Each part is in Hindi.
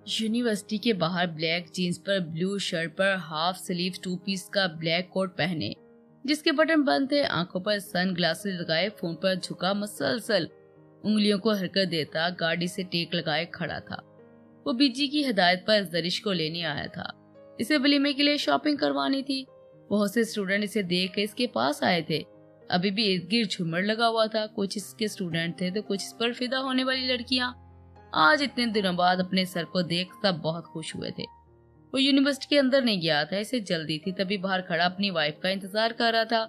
यूनिवर्सिटी के बाहर ब्लैक जीन्स पर ब्लू शर्ट पर हाफ स्लीव 2 पीस का ब्लैक कोट पहने, जिसके बटन बंद थे, आंखों पर सन ग्लासेस लगाए, फोन पर झुका, मसलसल उंगलियों को हरकत देता गाड़ी से टेक लगाए खड़ा था। वो बीजी की हिदायत पर जरिश को लेने आया था। इसे वलीमे के लिए शॉपिंग करवानी थी। बहुत से स्टूडेंट इसे देख कर इसके पास आए थे। अभी भी इर्द गिर्द झूमर लगा हुआ था। कुछ इसके स्टूडेंट थे तो कुछ इस पर फिदा होने वाली लड़कियां। आज इतने दिनों बाद अपने सर को देख सब बहुत खुश हुए थे। वो यूनिवर्सिटी के अंदर नहीं गया था, इसे जल्दी थी, तभी बाहर खड़ा अपनी वाइफ का इंतजार कर रहा था।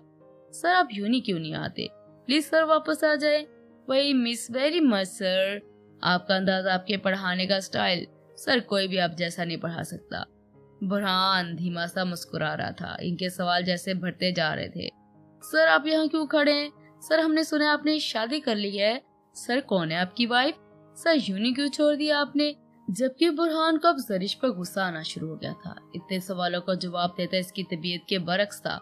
सर आप यूनी क्यों नहीं आते? प्लीज सर वापस आ जाए। वही मिस वेरी मच सर, आपका अंदाज, आपके पढ़ाने का स्टाइल, सर कोई भी आप जैसा नहीं पढ़ा सकता। बुरहान धीमा सा मुस्कुरा रहा था। इनके सवाल जैसे बढ़ते जा रहे थे। सर आप यहाँ क्यों खड़े हैं? सर हमने सुना आपने शादी कर ली है। सर कौन है आपकी वाइफ? सर यूनी क्यों छोड़ दिया आपने? जबकि बुरहान को अब जरिश पर गुस्सा आना शुरू हो गया था। इतने सवालों का जवाब देता इसकी तबीयत के बरक्स था।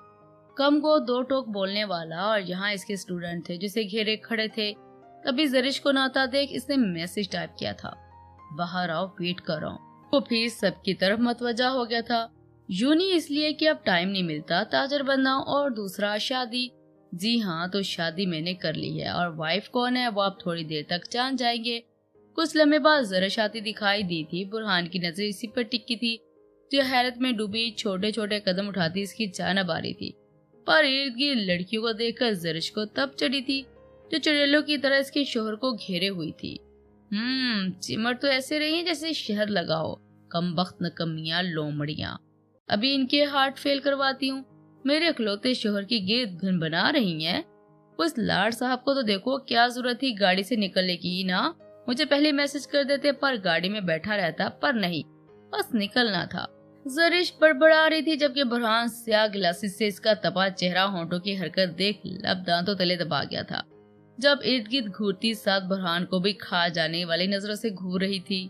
कम को दो टोक बोलने वाला, और यहाँ इसके स्टूडेंट थे जिसे घेरे खड़े थे। तभी जरिश को नाता देख इसने मैसेज टाइप किया था, बाहर आओ, वेट कर रहा हूँ। वो फिर सबकी तरफ मतवजा हो गया था। यूनी इसलिए कि अब टाइम नहीं मिलता, ताजर बनना, और दूसरा शादी। जी हाँ, तो शादी मैंने कर ली है, और वाइफ कौन है वो आप थोड़ी देर तक जान जाएंगे। कुछ लम्हे बाद जरिश आती दिखाई दी थी। बुरहान की नजर इसी पर टिकी थी, जो हैरत में डूबी छोटे छोटे कदम उठाती इसकी जानब आ रही थी। पर इर्द गिर्द लड़कियों को देखकर जरिश को तब चढ़ी थी, जो चुड़ैलों की तरह इसके शोहर को घेरे हुई थी। चिमर तो ऐसे रही है जैसे शहद लगा हो, कमबख्त नकमियां लोमड़ियां। अभी इनके हार्ट फेल करवाती हूँ। मेरे अखलौते शोहर की गिर्द घन बना रही हैं। उस लाड साहब को तो देखो, क्या जरूरत थी गाड़ी से निकलने की ना। मुझे पहले मैसेज कर देते, पर गाड़ी में बैठा रहता, पर नहीं, बस निकलना था। जरिश बड़बड़ा रही थी, जबकि बुरहान स्याह गिलासिस से इसका तपा चेहरा, होंठों की हरकत देख लब दांतों तले दबा गया था। जब इर्द गिर्द घूरती साथ बुरहान को भी खा जाने वाली नजरों से घूर रही थी।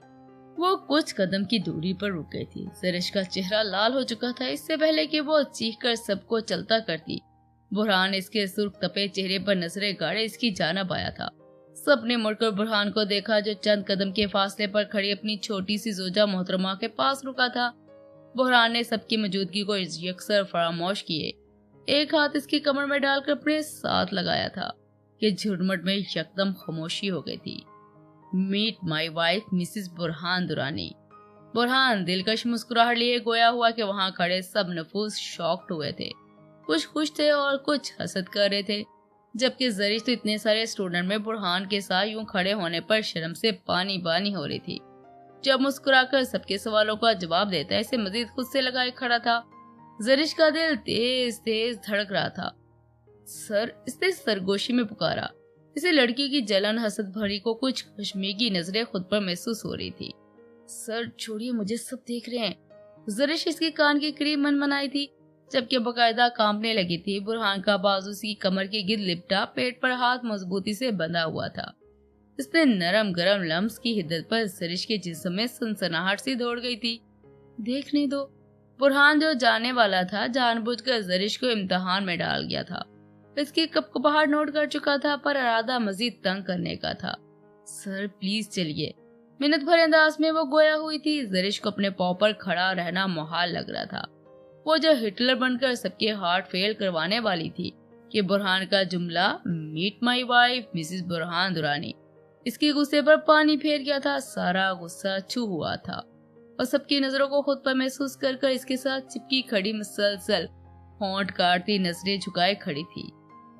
वो कुछ कदम की दूरी पर रुक गई थी। जरिश का चेहरा लाल हो चुका था। इससे पहले कि वो चीख कर सबको चलता करती, बुरहान इसके सुर्ख तपे चेहरे पर नजरें गाड़े इसकी जानब आया था। सबने मुड़कर बुरहान को देखा, जो चंद कदम के फासले पर खड़ी अपनी छोटी सी जोजा मोहतरमा के पास रुका था। बुरहान ने सबकी मौजूदगी को यकसर फरामोश किए, एक हाथ इसकी कमर में डालकर अपने साथ लगाया था कि झुरमुट में यकदम खामोशी हो गई थी। Meet my wife Mrs Burhan Durani. Burhan दिलकश मुस्कुराहट लिए गोया हुआ कि वहां खड़े सब नफूस शॉक्ड हुए थे। कुछ खुश थे और कुछ हसद कर रहे थे, जबकि जरिश तो इतने सारे स्टूडेंट में बुरहान के साथ यूं खड़े होने पर शर्म से पानी पानी हो रही थी। जब मुस्कुराकर सबके सवालों का जवाब देता इसे मजीद खुद से लगाए खड़ा था। जरिश का दिल तेज तेज धड़क रहा था। सर, इसने सरगोशी में पुकारा। इसे लड़की की जलन हसद भरी को कुछ कश्मीरी नजरें खुद पर महसूस हो रही थी। सर छोड़िए, मुझे सब देख रहे हैं। जरिश इसके कान के करीब मनमनाई थी, जबकि बकायदा कांपने लगी थी। बुरहान का बाजू उसकी कमर के गिर्द लिपटा, पेट पर हाथ मजबूती से बंधा हुआ था। इसने नरम गरम लम्स की हिद्दत पर जरिश के जिस्म में सनसनाहट सी दौड़ गई थी। देखने दो। बुरहान जो जाने वाला था जानबूझकर जरिश को इम्तिहान में डाल गया था। इसकी कपकपाहट नोट कर चुका था, पर इरादा मजीद तंग करने का था। सर प्लीज चलिए। मिन्नत भरे अंदाज में वो गोया हुई थी। जरिश को अपने पांव पर खड़ा रहना मुहाल लग रहा था। वो जो हिटलर बनकर सबके हार्ट फेल करवाने वाली थी कि बुरहान का जुमला meet my wife Mrs Burhan Durani इसके गुस्से पर पानी फेर गया था। सारा गुस्सा छू हुआ था और सबकी नजरों को खुद पर महसूस कर इसके साथ चिपकी खड़ी मुसलसल होंठ काटती नजरें झुकाए खड़ी थी।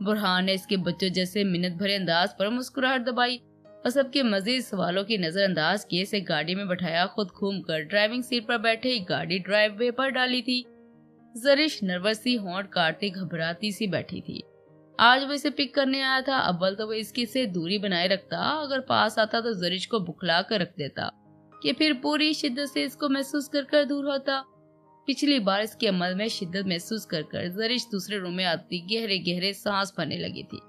बुरहान ने इसके बच्चों जैसे मिन्नत भरे अंदाज पर मुस्कुराहट दबाई और सबके मजीद सवालों की नजरअंदाज किए से गाड़ी में बैठाया। खुद घूमकर ड्राइविंग सीट पर बैठे ही गाड़ी ड्राइव वे पर डाली थी। जरिश नर्वस सी होंठ काटती घबराती सी बैठी थी। आज वो इसे पिक करने आया था। अव्वल तो वो इसकी से दूरी बनाए रखता, अगर पास आता तो जरिश को बुखला कर रख देता कि फिर पूरी शिद्दत से इसको महसूस कर दूर होता। पिछली बार इसके अमल में शिद्दत महसूस कर जरिश दूसरे रूम में आती गहरे गहरे सांस भरने लगी थी।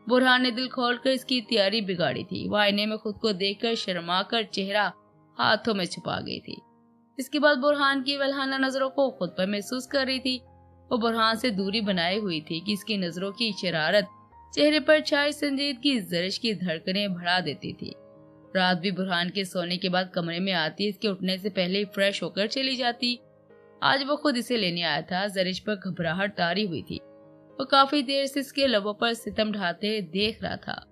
बुरहान ने दिल खोलकर इसकी तैयारी बिगाड़ी थी। वो आईने में खुद को देखकर शर्मा कर चेहरा हाथों में छुपा गई थी। इसके बाद बुरहान की वल्हाना नजरों को खुद पर महसूस कर रही थी। वो बुरहान से दूरी बनाए हुई थी कि इसकी नजरों की शरारत चेहरे पर छाई संजीदगी जरिश की धड़कनें बढ़ा देती थी। रात भी बुरहान के सोने के बाद कमरे में आती, इसके उठने से पहले ही फ्रेश होकर चली जाती। आज वो खुद इसे लेने आया था। जरिश पर घबराहट तारी हुई थी। वो काफी देर से इसके लबों पर सितम ढाते देख रहा था।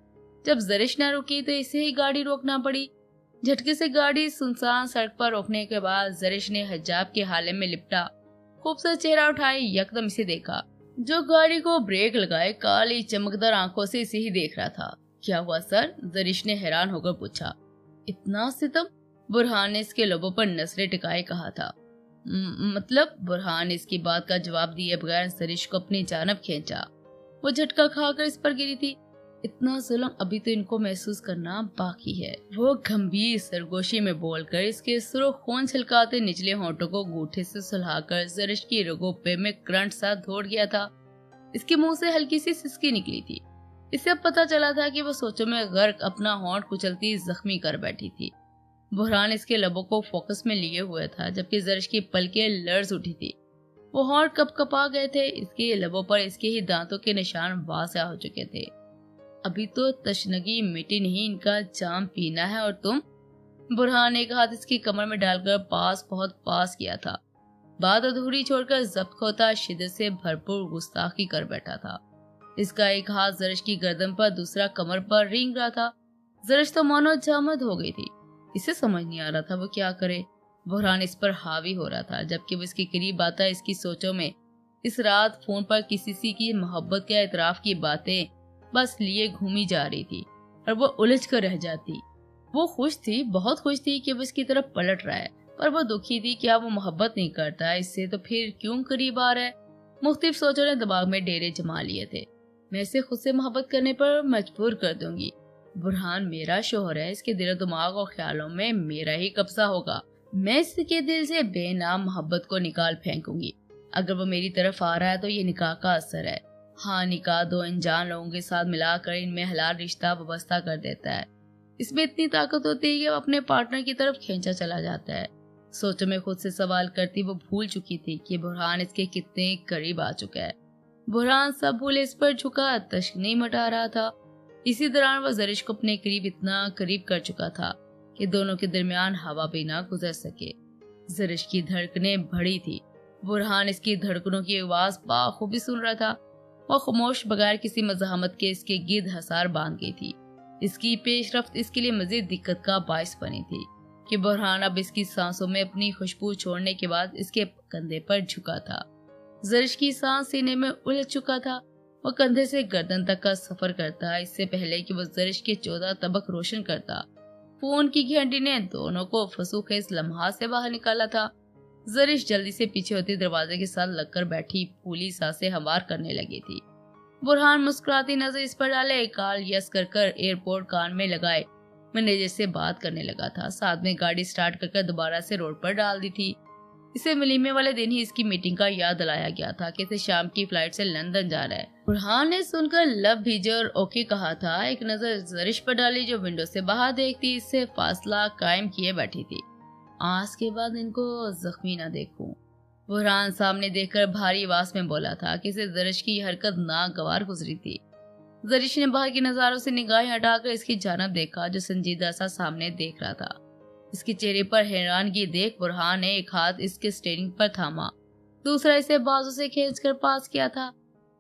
जब जरिश न रुकी तो इसे ही गाड़ी रोकना पड़ी। झटके से गाड़ी सुनसान सड़क पर रोकने के बाद जरिश ने हिजाब के हाले में लिपटा खूबसूरत चेहरा उठाए यकदम इसे देखा, जो गाड़ी को ब्रेक लगाए काली चमकदार आंखों से इसे ही देख रहा था। क्या हुआ सर? जरिश ने हैरान होकर पूछा। इतना सितम? बुरहान ने इसके लबों पर नजरें टिकाए कहा था। मतलब? बुरहान ने इसकी बात का जवाब दिए बगैर जरिश को अपनी जानब खींचा। वो झटका खाकर इस पर गिरी थी। इतना जुल्म अभी तो इनको महसूस करना बाकी है। वो गंभीर सरगोशी में बोलकर इसके सुर्ख खून छलकाते निचले होंठों को गूठे से सुलहाकर जरिश की रगों पे में करंट सा दौड़ गया था। इसके मुंह से हल्की सी सिसकी निकली थी। इसे अब पता चला था कि वो सोचों में गर्क अपना होंठ कुचलती जख्मी कर बैठी थी। बुरहान इसके लबों को फोकस में लिए हुए था, जबकि जरिश की पलकें लर्ज उठी थी। वो होंठ कपकपा गए थे। इसके लबों पर इसके ही दांतों के निशान वाज़ेह हो चुके थे। अभी तो तशनगी मिट्टी नहीं, इनका जाम पीना है। और तुम? बुरहान ने एक हाथ इसकी कमर में डालकर बहुत पास किया था। बात अधूरी छोड़कर जब्त खोता शिद्दत से भरपूर गुस्ताखी कर बैठा था। इसका एक हाथ जरिश की गर्दन पर, दूसरा कमर पर रेंग रहा था। जरिश तो मानो जामद हो गई थी। इसे समझ नहीं आ रहा था वो क्या करे। बुरहान इस पर हावी हो रहा था, जबकि वो इसके करीब आता इसकी सोचों में इस रात फोन पर किसी की मोहब्बत के एतराफ की बातें बस लिए घूमी जा रही थी और वो उलझ कर रह जाती। वो खुश थी, बहुत खुश थी कि वो इसकी तरफ पलट रहा है, पर वो दुखी थी कि अब वो मोहब्बत नहीं करता इससे, तो फिर क्यों करीब आ रहा है। मुख्तलिफ सोचों ने दिमाग में डेरे जमा लिए थे। मैं इसे खुद से मोहब्बत करने पर मजबूर कर दूंगी। बुरहान मेरा शोहर है, इसके दिल दिमाग और ख्यालों में मेरा ही कब्जा होगा। मैं इसके दिल से बेनाम मोहब्बत को निकाल फेंकूंगी। अगर वो मेरी तरफ आ रहा है तो ये निकाह का असर है। हाँ, निकाह दो अनजान लोगों के साथ मिलाकर इनमें हलाल रिश्ता वाबस्ता कर देता है। इसमें इतनी ताकत होती है कि वो अपने पार्टनर की तरफ खींचा चला जाता है। सोचों में खुद से सवाल करती वो भूल चुकी थी कि बुरहान इसके कितने करीब आ चुका है। बुरहान सब भूले इस पर झुका तश्क नहीं मटा रहा था। इसी दौरान वह जरिश को अपने करीब इतना करीब कर चुका था कि दोनों के दरमियान हवा भी ना गुजर सके। जरिश की धड़कनें बढ़ी थी। बुरहान इसकी धड़कनों की आवाज बाखूबी सुन रहा था। वह खामोश बगैर किसी मज़ाहमत के इसके गिर्द हसार बांध गई थी। इसकी पेशरफ्त इसके लिए मजीद दिक्कत का बाइस बनी थी कि बुरहान अब इसकी सांसों में अपनी खुशबू छोड़ने के बाद इसके कंधे पर झुका था। जरिश की सांस सीने में उलझ चुका था। वह कंधे से गर्दन तक का सफर करता इससे पहले कि वह जरिश के 14 तबक रोशन करता। फोन की घंटी ने दोनों को फसूखेज लम्हात से बाहर निकाला था। जरिश जल्दी से पीछे होती दरवाजे के साथ लगकर बैठी फूली सांसें हमवार करने लगी थी। बुरहान मुस्कुराती नजर इस पर डाले काल यस कर एयरपोर्ट कान में लगाए मैनेजर से बात करने लगा था। साथ में गाड़ी स्टार्ट कर दोबारा से रोड पर डाल दी थी। इसे वलीमे वाले दिन ही इसकी मीटिंग का याद दिलाया गया था कि इसे शाम की फ्लाइट से लंदन जा रहा है। बुरहान ने सुनकर लब भेजे और ओके कहा था। एक नजर जरिश पर डाली जो विंडो से बाहर देखती इससे फासला कायम किए बैठी थी। आज के बाद इनको जख्मी न देखूं। बुरहान सामने देखकर भारी आवाज में बोला था कि इसे जरिश की हरकत नागवार गुजरी थी। जरिश ने बाहर के नजारों से निगाहें हटाकर इसकी जानब देखा जो संजीदा सा सामने देख रहा था। इसके चेहरे पर हैरानगी देख बुरहान ने एक हाथ इसके स्टीयरिंग पर थामा, दूसरा इसे बाजू से खींचकर पास किया था।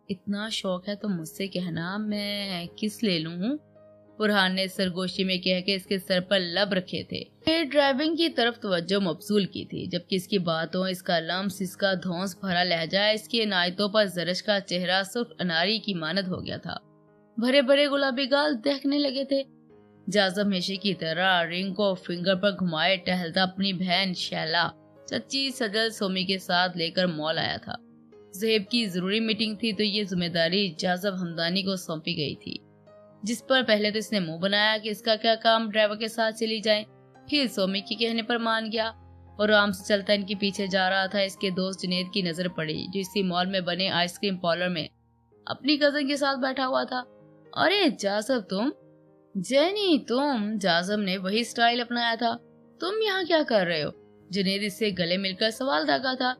इतना शौक है तो मुझसे कहना, मैं किस ले लूं? बुरहान ने सरगोशी में कह के इसके सर पर लब रखे थे। फिर ड्राइविंग की तरफ तवज्जो मबसूल की थी, जबकि इसकी बातों, इसका लम्स, इसका धौंस भरा लहजा, इसकी इनायतों पर जरिश का चेहरा सुर्ख अनारी की मानद हो गया था। भरे भरे गुलाबी गाल दहकने लगे थे। जाज़ब हमेशा की तरह रिंग को फिंगर पर घुमाए टहलता अपनी बहन शैला चच्ची सजल सोमी के साथ लेकर मॉल आया था। ज़ेब की जरूरी मीटिंग थी तो ये जिम्मेदारी जाज़ब हमदानी को सौंपी गई थी, जिस पर पहले तो इसने मुंह बनाया कि इसका क्या काम, ड्राइवर के साथ चली जाए। फिर सोमी के कहने पर मान गया और आराम से चलता इनके पीछे जा रहा था। इसके दोस्त जुनेद की नजर पड़ी जो इसी मॉल में बने आइसक्रीम पार्लर में अपनी कजन के साथ बैठा हुआ था। अरे जाज़ब तुम? जेनी तुम? जाज़ब ने वही स्टाइल अपनाया था। तुम यहाँ क्या कर रहे हो? जुनेद इससे गले मिलकर सवाल दागा था।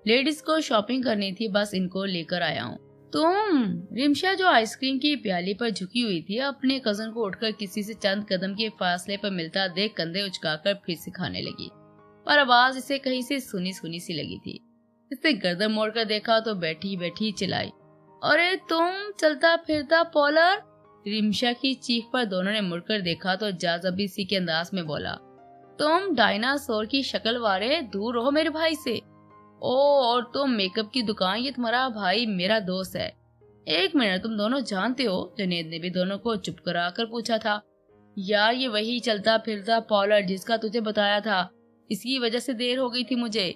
लेडीज को शॉपिंग करनी थी, बस इनको लेकर आया हूँ। तुम। रिमशा जो आइसक्रीम की प्याली पर झुकी हुई थी, अपने कजन को उठकर किसी से चंद कदम के फासले पर मिलता देख कंधे उचकाकर फिर से खाने लगी, पर आवाज इसे कहीं से सुनी सुनी सी लगी थी। इसने गर्दन मोड़कर देखा तो बैठी बैठी चिल्लाई, अरे तुम चलता फिरता पॉलर। रिमशा की चीख पर दोनों ने मुड़कर देखा तो जाज़ब इसी के अंदाज में बोला, तुम डायनासोर की शक्ल वाले, दूर रहो मेरे भाई से। ओ, और तुम मेकअप की दुकान, ये तुम्हारा भाई मेरा दोस्त है। एक मिनट, तुम दोनों जानते हो? जुनेद ने भी दोनों को चुप करा कर पूछा था। यार, ये वही चलता फिरता पॉलर जिसका तुझे बताया था, इसकी वजह से देर हो गई थी मुझे।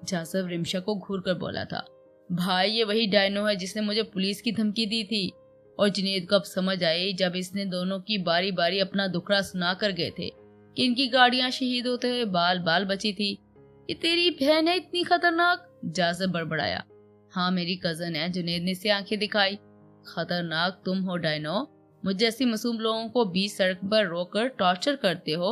जासब रिमशा को घूर कर बोला था, भाई ये वही डायनो है जिसने मुझे पुलिस की धमकी दी थी। और जुनेद को अब समझ आई जब इसने दोनों की बारी बारी अपना दुखड़ा सुना कर गए थे कि इनकी गाड़ियां शहीद होते हुए बाल बाल बची थी। ये तेरी बहन है इतनी खतरनाक? जासब बड़बड़ाया। हाँ, मेरी कजन है। जुनेद ने से आंखें दिखाई। खतरनाक तुम हो डायनो, मुझ जैसी मासूम लोगों को बीच सड़क पर रोककर टॉर्चर करते हो।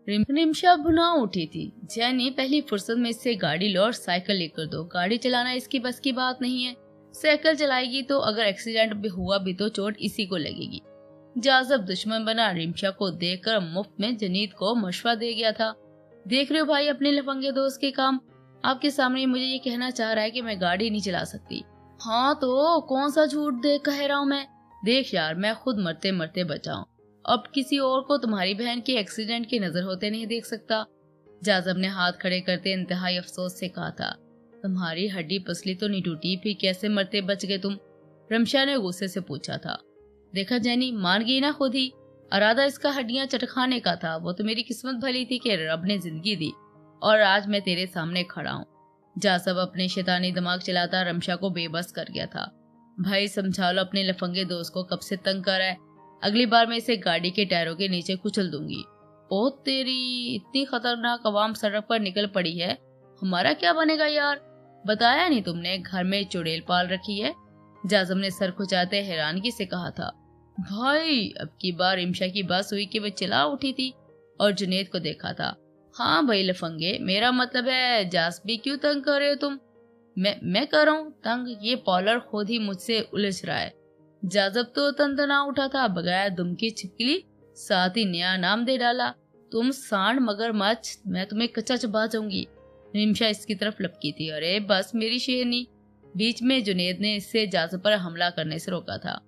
रिमशा भुना उठी थी। जैनी, पहली फुर्सत में इससे गाड़ी लो और साइकिल लेकर दो। गाड़ी चलाना इसकी बस की बात नहीं है। साइकिल चलाएगी तो अगर एक्सीडेंट भी हुआ भी तो चोट इसी को लगेगी। जाज़ब दुश्मन बना रिमशा को देखकर मुफ्त में जुनेद को मशवरा दे गया था। देख रहे हो भाई अपने लफंगे दोस्त के काम। आपके सामने मुझे ये कहना चाह रहा है कि मैं गाड़ी नहीं चला सकती। हाँ तो कौन सा झूठ देख कह रहा हूँ मैं। देख यार, मैं खुद मरते मरते बचाऊं, अब किसी और को तुम्हारी बहन के एक्सीडेंट की नजर होते नहीं देख सकता। जाज़ब ने हाथ खड़े करते इंतहाई अफसोस से कहा था, तुम्हारी हड्डी पसली तो नहीं टूटी, फिर कैसे मरते बच गए तुम? रमशा ने गुस्से से पूछा था। देखा जैनी, मान गई ना खुद ही। इरादा इसका हड्डियां चटखाने का था। वो तो मेरी किस्मत भली थी कि रब ने जिंदगी दी और आज मैं तेरे सामने खड़ा हूँ। जासब अपने शैतानी दिमाग चलाता रमशा को बेबस कर गया था। भाई समझा लो अपने लफंगे दोस्त को, कब से तंग कर रहा है। अगली बार मैं इसे गाड़ी के टायरों के नीचे कुचल दूंगी। ओ तेरी, इतनी खतरनाक अवाम सड़क पर निकल पड़ी है, हमारा क्या बनेगा यार? बताया नहीं तुमने घर में चुड़ैल पाल रखी है? जाज़ब ने सर खुजाते हैरानगी से कहा था। भाई, अब की बार रिमशा की बस हुई कि वह चिल्ला उठी थी और जुनेद को देखा था। हाँ भाई लफंगे, मेरा मतलब है जासबी क्यों तंग कर रहे हो तुम? मैं कर रहा हूँ तंग? ये पॉलर खुद ही मुझसे उलझ रहा है। जाज़ब तो तंतना उठा था, बगैर दुम की छिपकली, साथ ही नया नाम दे डाला, तुम सांड मगरमच्छ, मैं तुम्हें कच्चा चबा जाऊंगी। रिमशा इसकी तरफ लपकी थी। अरे बस मेरी शेरनी। बीच में जुनेद ने इससे जाज़ब पर हमला करने से रोका था,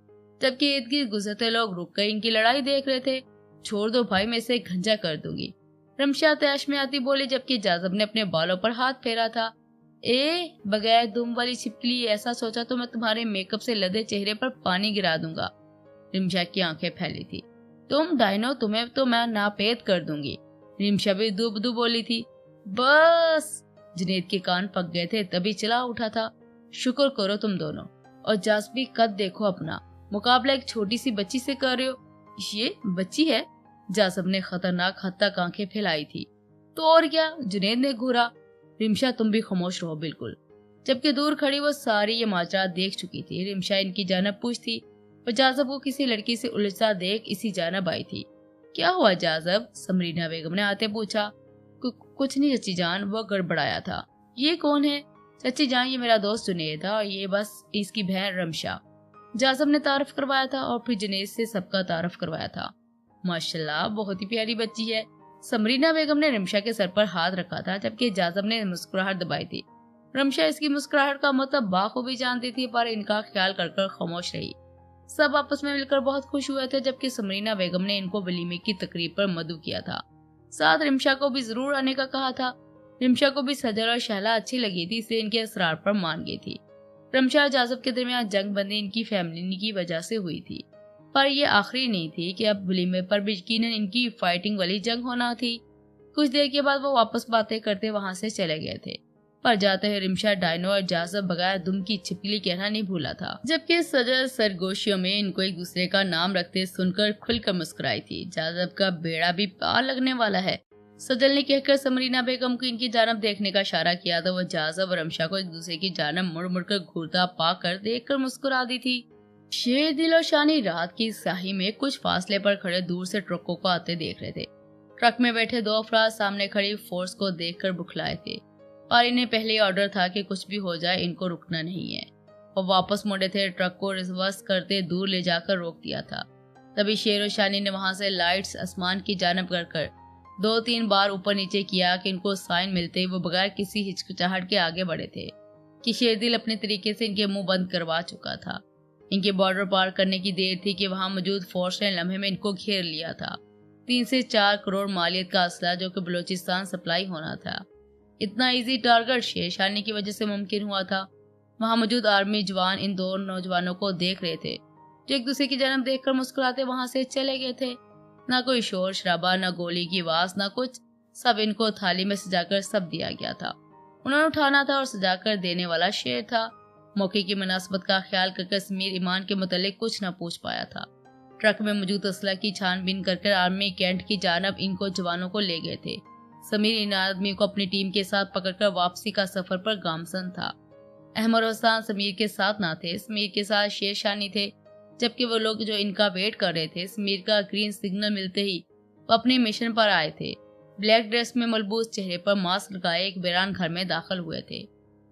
जबकि इर्द गिर्द गुजरते लोग रुक कर इनकी लड़ाई देख रहे थे। छोड़ दो भाई, मैं इसे घंजा कर दूंगी। रमशा तैश में आती बोली, जबकि जाज़ब ने अपने बालों पर हाथ फेरा था। ए बगैर दुम वाली छिपकली, ऐसा सोचा तो मैं तुम्हारे मेकअप से लदे चेहरे पर पानी गिरा दूंगा। रिमशा की आंखें फैली थी। तुम डायनो, तुम्हें तो मैं नापेद कर दूंगी। रिमशा भी दुबदू बोली थी। बस। जुनेद के कान पक गए थे, तभी चला उठा था। शुक्र करो तुम दोनों, और जासबी कद देखो अपना, मुकाबला एक छोटी सी बच्ची से कर रहे हो। ये बच्ची है? जासब ने खतरनाक हद तक आंखें फैलाई थी। तो और क्या? जुनेद ने घूरा। रिमशा तुम भी खामोश रहो बिल्कुल। जबकि दूर खड़ी वो सारी ये माजरा देख चुकी थी। रिमशा इनकी जानब पूछती और जाज़ब को किसी लड़की से उलझता देख इसी जानब आई थी। क्या हुआ जाज़ब? समरीना बेगम ने आते पूछा। कुछ नहीं चची जान, वो गड़बड़ाया था। ये कौन है? चची जान, ये मेरा दोस्त जुनेद था और ये बस इसकी बहन रमशा। जाज़ब ने तारफ करवाया था और फिर जुनेद से सबका तारफ करवाया था। माशाल्लाह, बहुत ही प्यारी बच्ची है। समरीना बेगम ने रमशा के सर पर हाथ रखा था, जबकि जाज़ब ने मुस्कुराहट दबाई थी। रमशा इसकी मुस्कुराहट का मतलब बाखूबी जानती थी, पर इनका ख्याल कर खामोश रही। सब आपस में मिलकर बहुत खुश हुए थे, जबकि समरीना बेगम ने इनको वलीमे की तकरीब पर मदऊ किया था। साथ रिमशा को भी जरूर आने का कहा था। रिमशा को भी सजल और शहला अच्छी लगी थी, इसलिए इनके असरार पर मान गई थी। रमशा और जाज़ब के दरमियान जंग बंदी इनकी फैमिली की वजह से हुई थी, पर यह आखिरी नहीं थी कि अब वलीमे पर भी यकीनन इनकी फाइटिंग वाली जंग होना थी। कुछ देर के बाद वो वापस बातें करते वहां से चले गए थे, पर जाते हुए रिमशा डायनो और जाज़ब बगैर दुम की छिपकली कहना नहीं भूला था। जबकि सजल सरगोशियों में इनको एक दूसरे का नाम रखते सुनकर खुलकर मुस्कुराई थी। जाज़ब का बेड़ा भी पार लगने वाला है, सजल ने कहकर समरीना बेगम को इनकी जानब देखने का इशारा किया तो वह जाज़ब और रमशा को एक दूसरे की जानब मुड़ मुड़ कर घूरता पाकर देखकर मुस्कुरा दी थी। शेर दिल और शानी रात की स्याही में कुछ फासले पर खड़े दूर से ट्रकों को आते देख रहे थे। ट्रक में बैठे दो अफराद सामने खड़ी फोर्स को देखकर बुखलाए थे, और इन्हें पहले ऑर्डर था कि कुछ भी हो जाए इनको रुकना नहीं है। और वापस मुड़े थे। ट्रक को रिवर्स करते दूर ले जाकर रोक दिया था। तभी शेर और शानी ने वहां से लाइट्स आसमान की जानब कर 2-3 बार ऊपर नीचे किया कि इनको साइन मिलते ही वो बगैर किसी हिचकिचाहट के आगे बढ़े थे कि शेरदिल अपने तरीके से इनके मुंह बंद करवा चुका था। इनके बॉर्डर पार करने की देर थी कि वहां मौजूद फोर्स ने लम्हे में इनको घेर लिया था। 3 से 4 करोड़ मालियत का असला जो कि बलूचिस्तान सप्लाई होना था। इतना इजी टारगेट शेर शानी की वजह से मुमकिन हुआ था। वहां मौजूद आर्मी जवान इन दो नौजवानों को देख रहे थे जो एक दूसरे की जन्म देखकर मुस्कुराते वहां से चले गए थे। ना कोई शोर शराबा, ना गोली की आवाज, ना कुछ। सब इनको थाली में सजाकर सब दिया गया था। उन्होंने उठाना था और सजाकर देने वाला शेर था। मौके की मुनासबत का ख्याल करके समीर ईमान के मुतालिक कुछ न पूछ पाया था। ट्रक में मौजूद असला की छानबीन कर आर्मी कैंट की जानब इनको जवानों को ले गए थे। समीर इन आदमी को अपनी टीम के साथ पकड़कर वापसी का सफर पर गामजन था। अहमद हसन समीर के साथ ना थे। समीर के साथ शेर शानी थे, जबकि वो लोग जो इनका वेट कर रहे थे समीर का ग्रीन सिग्नल मिलते ही वो अपने मिशन पर आए थे। ब्लैक ड्रेस में मलबूस चेहरे पर मास्क लगाए एक वीरान घर में दाखिल हुए थे।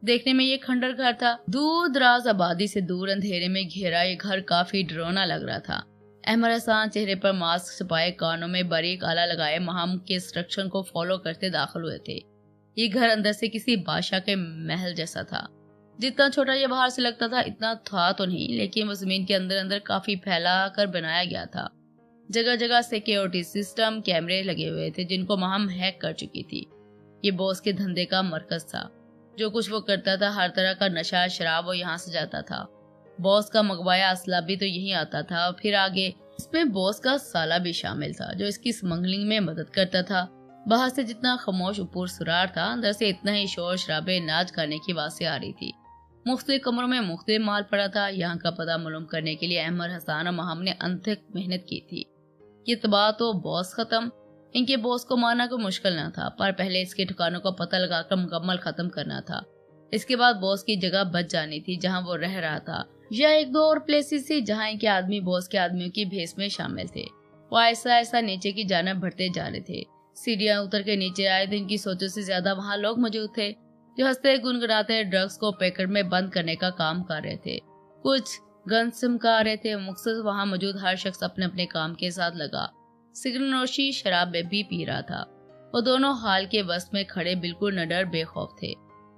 देखने में ये खंडर घर था। दूर दराज आबादी से दूर अंधेरे में घेरा ये घर काफी डरावना लग रहा था। अहमद हसन चेहरे पर मास्क छुपाए, कानों में बारीक आला लगाए महम के इंस्ट्रक्शन को फॉलो करते दाखिल हुए थे। ये घर अंदर से किसी बादशाह के महल जैसा था। जितना छोटा ये बाहर से लगता था इतना था तो नहीं, लेकिन वो जमीन के अंदर अंदर काफी फैला कर बनाया गया था। जगह जगह सिक्योरिटी सिस्टम, कैमरे लगे हुए थे जिनको महम हैक कर चुकी थी। ये बॉस के धंधे का मरकज था। जो कुछ वो करता था, हर तरह का नशा शराब वो यहाँ से जाता था। बॉस का मंगवाया असला भी तो यहीं आता था। फिर आगे इसमें बॉस का साला भी शामिल था जो इसकी स्मगलिंग में मदद करता था। बाहर से जितना खामोश ऊपर सुरार था, अंदर से इतना ही शोर शराबे, नाच गाने की आवाज़ें आ रही थी। मुख्तलिफ कमरों में मुख्तलिफ माल पड़ा था। यहाँ का पता मालूम करने के लिए अहमद हसन और महम ने अनथक मेहनत की थी। ये तबाह तो बॉस खत्म। इनके बॉस को मारना कोई मुश्किल न था, पर पहले इसके ठिकानों का पता लगाकर मुकम्मल खत्म करना था। इसके बाद बॉस की जगह बच जानी थी जहाँ वो रह रहा था, या 1-2 और प्लेसेस थी जहाँ इनके आदमी बॉस के आदमियों की भेस में शामिल थे। वो ऐसा ऐसा नीचे की जानब बढ़ते जा रहे थे। सीढ़ियाँ उतर के नीचे आए तो इनकी सोचों से ज्यादा वहाँ लोग मौजूद थे जो हंसते गुनगुनाते ड्रग्स को पैकेट में बंद करने का काम कर रहे थे। कुछ गन चमका रहे थे। मकसद वहाँ मौजूद हर शख्स अपने अपने काम के साथ लगा। सिगरेट नोशी, शराब भी पी रहा था। वो दोनों हाल के वस्त में खड़े बिल्कुल नडर बेखौफ थे।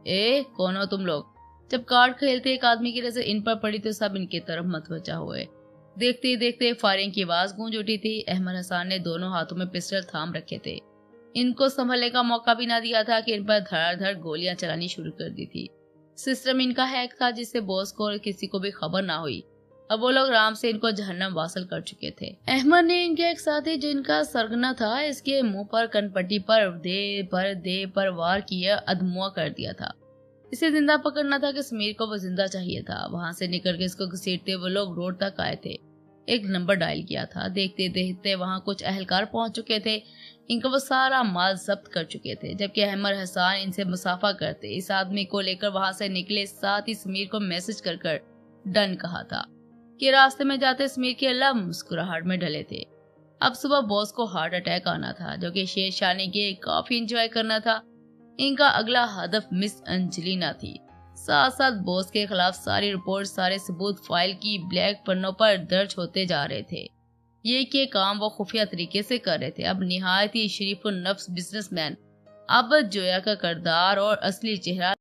ए कौन हो तुम लोग? जब कार्ड खेलते एक आदमी की नजर इन पर पड़ी तो सब इनकी तरफ मतवजा हुए। देखते ही देखते फायरिंग की आवाज गूंज उठी थी। अहमद हसन ने दोनों हाथों में पिस्टल थाम रखे थे। इनको संभलने का मौका भी ना दिया था कि इन पर धड़ाधड़ गोलियां चलानी शुरू कर दी थी। सिस्टम इनका हैक था जिससे बॉस को और किसी को भी खबर ना हुई। अब वो लोग आराम से इनको जहन्नम वासल कर चुके थे। अहमद ने इनके एक साथी जो इनका सरगना था, इसके मुंह पर कनपट्टी पर दे पर वार किया अधमुआ कर दिया था। इसे जिंदा पकड़ना था कि समीर को वो जिंदा चाहिए था। वहां से निकल के इसको घसीटते वो लोग रोड तक आए थे। एक नंबर डायल किया था। देखते देखते वहां कुछ अहलकार पहुंच चुके थे। इनका वो सारा माल जब्त कर चुके थे, जबकि अहमद हसन इनसे मुसाफा करते इस आदमी को लेकर वहां से निकले। साथ ही समीर को मैसेज कर डन कहा था कि रास्ते में जाते समीर के लब मुस्कुराहट में ढले थे। अब सुबह बॉस को हार्ट अटैक आना था जो कि शेर शानी के काफी एंजॉय करना था। इनका अगला हदफ मिस अंजलिना थी। साथ साथ बॉस के खिलाफ सारी रिपोर्ट, सारे सबूत फाइल की ब्लैक पन्नों पर दर्ज होते जा रहे थे। ये के काम वो खुफिया तरीके से कर रहे थे। अब निहायत ही शरीफ नफ्स बिजनेसमैन अब जोया का किरदार और असली चेहरा